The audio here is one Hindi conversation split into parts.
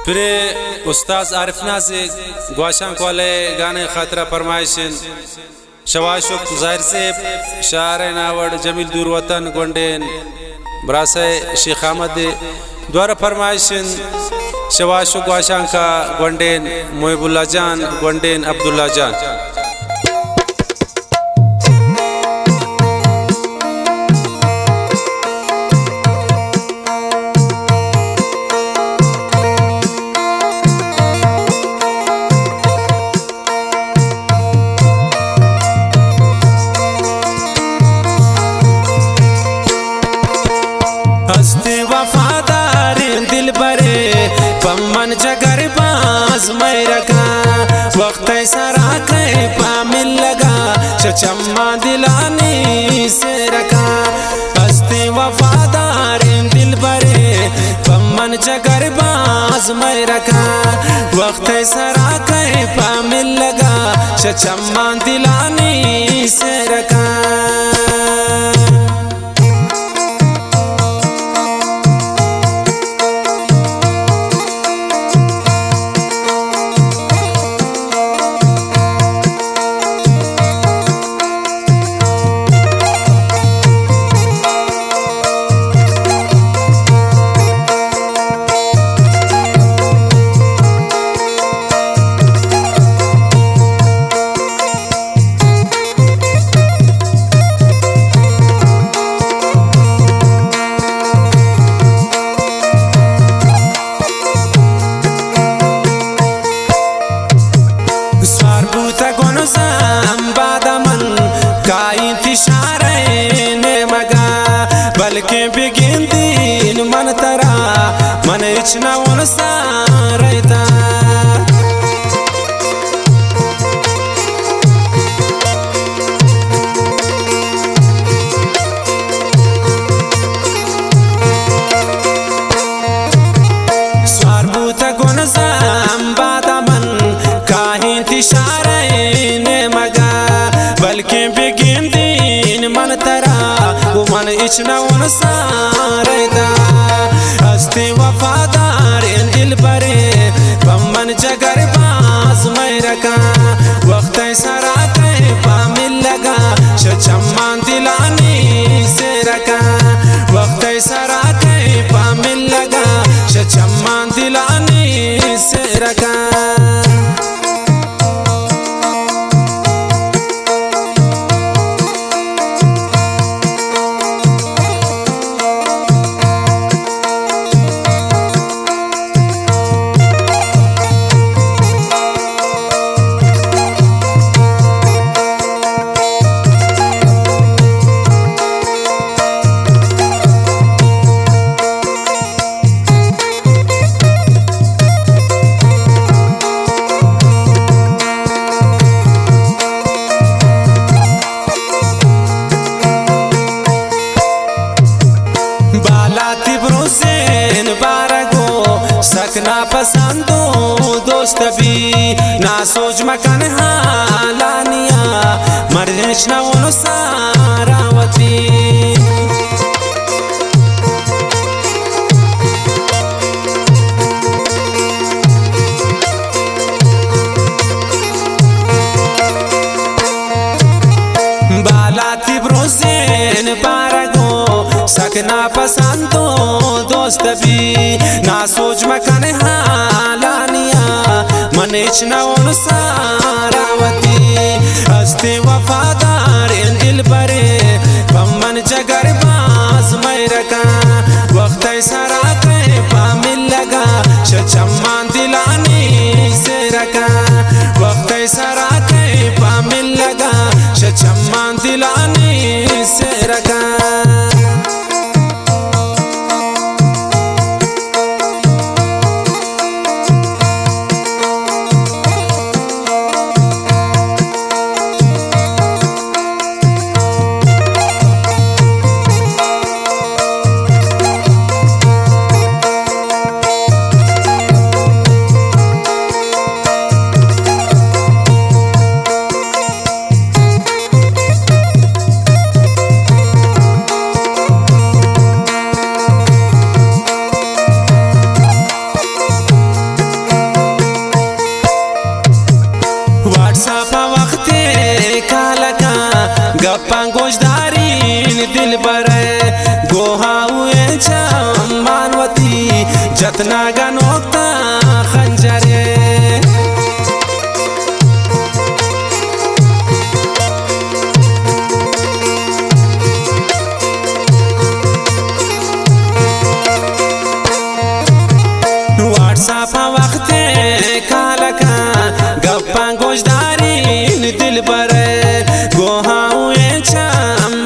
फिर उस्ताद आरिफना से ग्वाशां वाले गाने खातरा फरमाइशन शवाशुक जाहिर से शार नावड़ जमील दूर वतन गोंडेन बरासे शेख अहमद द्वारा फरमाइशन शवाशुक ग्वाशां का गोंडेन मोहबुल्ला जान गोंडेन अब्दुल्ला जान पम्मन जगर बाज मैं रखा वक्त सरा कहीं पामिल लगा चम्मा दिलानी से रखा हस्ती वफादार दिल बरे पम्मन जगर बाज मैं रखा वक्त सरा कहीं पामिल लगा चम्मा दिलानी से रखा बल्कि बिगिन दिन मन तरा मन इच्छना उनसा रहता स्वारभूत गुण संबादा मन काहीं तिशारे ने मगा बल्कि बिगिन दिन मन तरा मन इच्छना उनसा रहता हस्ती वफादार दिल बरे पम्मन जगर बाज मैं रखा वक्त सरा कहीं पामिल लगा चम्मा दिलानी से रखा वक्त सरा कहीं पामिल लगा चम्मा दिलानी से रखा सकना पसंदो दोस्त भी ना सोच मकन हालानिया मरनेश ना उन सारावती बालाती ब्रोसेन पारगो सकना पसंदो दोस्त भी ना सोच मकन हालानिया मनेच न उन सारावती हस्ती वफादार दिल बरे पम्मन जगर बाज मैं रखा वक्त सरा कहीं पामिल लगा चम्मा दिलानी से रखा वक्त सरा कहीं पामिल लगा चम्मा दिलानी से रखा जतना गनोता खंजरे व्हाट्सएप वक्त कालका गप्पा गोजदारी दिल पर गोहाऊए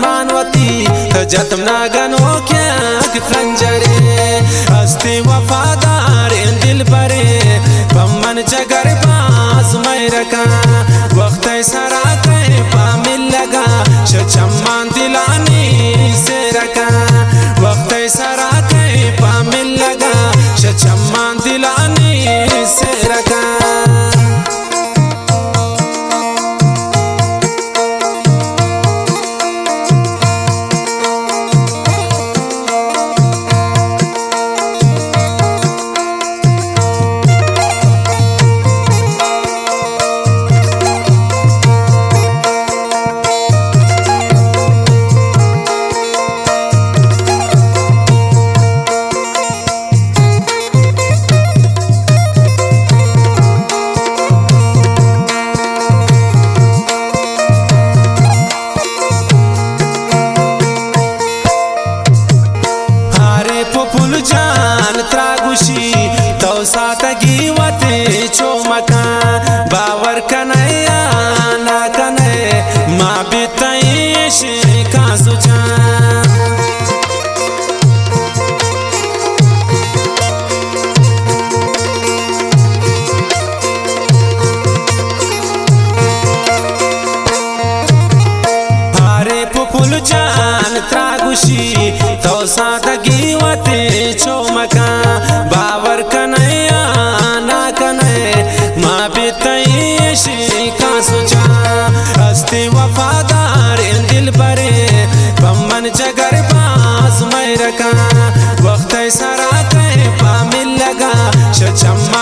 मानवती जतना गनो क्या खंजरे हस्ती वफादार दिल पर पमन जगर पास मैं रखा वक्त सरा पामिल लगा शचम्मान दिलानी से रखा वक्त सरा पामिल लगा शचम्मान दिलानी से रखा तो सातगी वते चोमका बावर कन्हैया ना कन्हे माँ बितैश का सुचा हारे पुपुल जान त्रागुशी तो सातगी वते चोमका बावर कन्हैया ना कन्हे माँ बितैश का सोचा हस्ती वफादार दिल परे पमन जगर पास मैं रखा वक्त सरा पामिल लगा शचम्मा